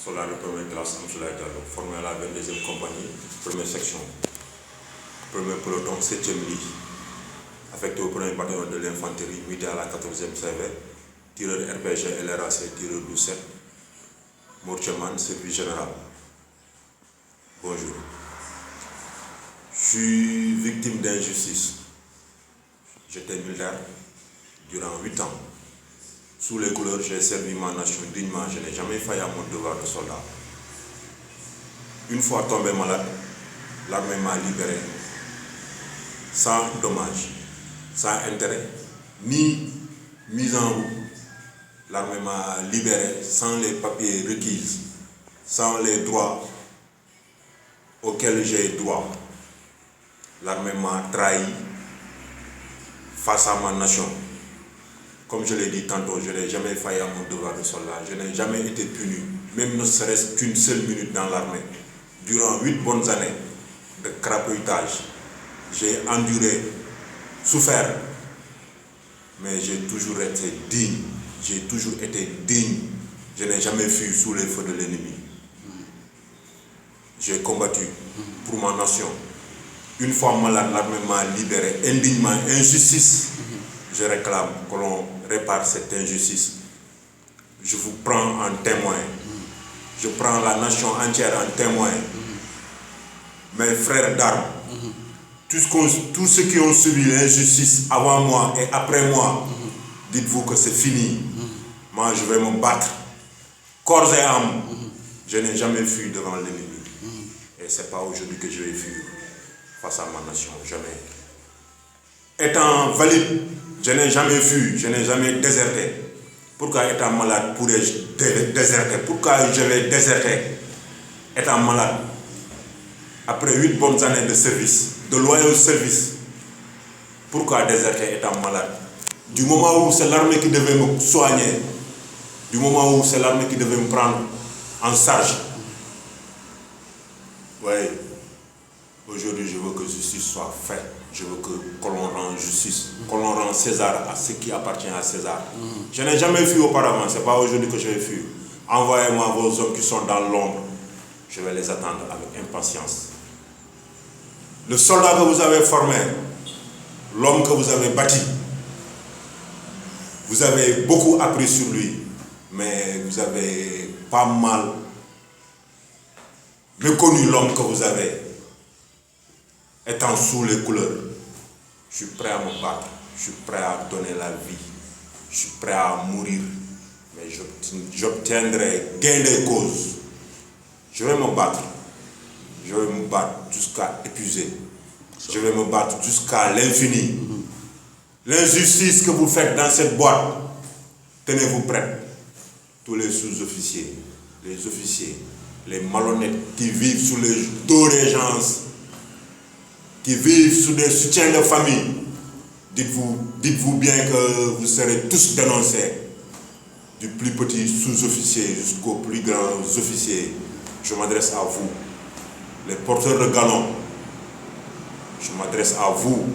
Soldat de première classe Amsoulaye Diallo, formé à la 22e compagnie, première section, premier peloton, 7e ligne, affecté au premier bataillon de l'infanterie, muté à la 14e CV, tireur RPG LRAC, tireur 12-7, Mourcheman, service général. Bonjour. Je suis victime d'injustice. J'étais militaire durant 8 ans. Sous les couleurs, j'ai servi ma nation dignement. Je n'ai jamais failli à mon devoir de soldat. Une fois tombé malade, l'armée m'a libéré sans dommage, sans intérêt, ni mise en route. L'armée m'a libéré sans les papiers requis, sans les droits auxquels j'ai droit. L'armée m'a trahi face à ma nation. Comme je l'ai dit tantôt, je n'ai jamais failli à mon devoir de soldat. Je n'ai jamais été puni, même ne serait-ce qu'une seule minute dans l'armée. Durant 8 bonnes années de crapautage, j'ai enduré, souffert, mais j'ai toujours été digne. J'ai toujours été digne. Je n'ai jamais fui sous les feux de l'ennemi. J'ai combattu pour ma nation. Une fois malade, l'armée m'a libéré indignement, injustice. Je réclame que l'on répare cette injustice. Je vous prends en témoin. Je prends la nation entière en témoin. Mes frères d'armes, tous ceux qui ont subi l'injustice avant moi et après moi, dites-vous que c'est fini. Moi, je vais me battre, corps et âme. Je n'ai jamais fui devant l'ennemi. Et ce n'est pas aujourd'hui que je vais fuir face à ma nation, jamais. Étant valide, je n'ai jamais fui, je n'ai jamais déserté. Pourquoi étant malade pourrais-je déserter? Pourquoi je vais déserter étant malade? Après 8 bonnes années de service, de loyaux services, pourquoi déserter étant malade? Du moment où c'est l'armée qui devait me soigner, du moment où c'est l'armée qui devait me prendre en charge. Oui, aujourd'hui je veux que justice soit faite. Je veux que l'on rende justice, que l'on rende César à ce qui appartient à César. Je n'ai jamais fui auparavant, ce n'est pas aujourd'hui que je vais fuir. Envoyez-moi vos hommes qui sont dans l'ombre. Je vais les attendre avec impatience. Le soldat que vous avez formé, l'homme que vous avez bâti, vous avez beaucoup appris sur lui, mais vous avez pas mal méconnu l'homme que vous avez. Étant sous les couleurs, je suis prêt à me battre, je suis prêt à donner la vie, je suis prêt à mourir, mais j'obtiendrai gain des causes. Je vais me battre jusqu'à épuiser, je vais me battre jusqu'à l'infini. L'injustice que vous faites dans cette boîte, tenez-vous prêts. Tous les sous-officiers, les officiers, les malhonnêtes qui vivent sous les dos des gens, qui vivent sous des soutiens de famille, dites-vous bien que vous serez tous dénoncés, du plus petit sous-officier jusqu'aux plus grands officiers. Je m'adresse à vous, les porteurs de galons, je m'adresse à vous.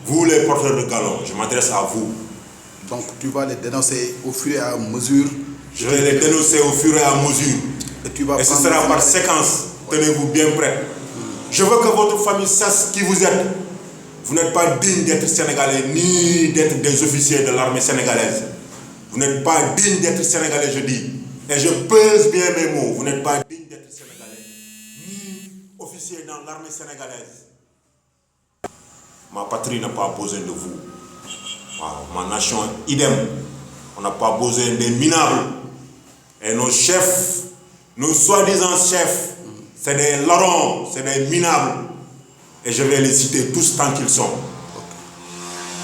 Vous les porteurs de galons, je m'adresse à vous. Donc tu vas les dénoncer au fur et à mesure. Je vais les dénoncer au fur et à mesure. Et ce sera par séquence. Tenez-vous bien prêts. Je veux que votre famille sache qui vous êtes. Vous n'êtes pas digne d'être sénégalais, ni d'être des officiers de l'armée sénégalaise. Vous n'êtes pas digne d'être sénégalais, je dis. Et je pèse bien mes mots. Vous n'êtes pas digne d'être sénégalais, ni officier dans l'armée sénégalaise. Ma patrie n'a pas besoin de vous. Ma nation, idem. On n'a pas besoin des minables. Et nos chefs, nos soi-disant chefs, c'est des larrons, c'est des minables. Et je vais les citer tous tant qu'ils sont.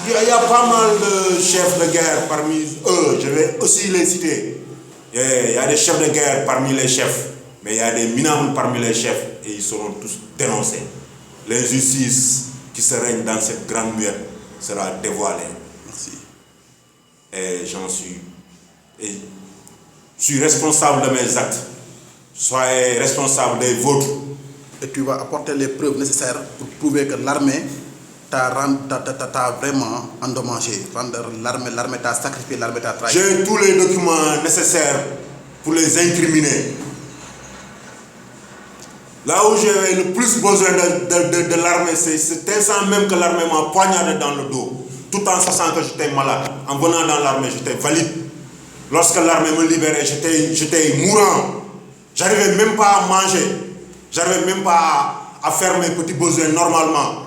Il y a pas mal de chefs de guerre parmi eux, je vais aussi les citer. Il y a des chefs de guerre parmi les chefs, mais il y a des minables parmi les chefs, et ils seront tous dénoncés. L'injustice qui se règne dans cette grande muette sera dévoilée. Merci. Et je suis responsable de mes actes. Soyez responsable des vôtres. Et tu vas apporter les preuves nécessaires pour prouver que l'armée t'as vraiment endommagé. L'armée t'a sacrifié, l'armée t'a trahi. J'ai tous les documents nécessaires pour les incriminer. Là où j'avais le plus besoin de l'armée, c'est cet instant même que l'armée m'a poignardé dans le dos, tout en sachant que j'étais malade. En venant dans l'armée, j'étais valide. Lorsque l'armée me libérait, j'étais mourant. J'arrivais même pas à manger. J'arrivais même pas à faire mes petits besoins normalement.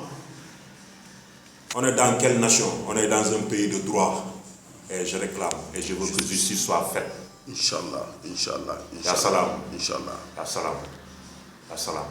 On est dans quelle nation? On est dans un pays de droit. Et je réclame. Et je veux que justice soit faite. Inch'Allah, Inch'Allah, Ya salam. Inch'Allah. Ya salam. Ya salam.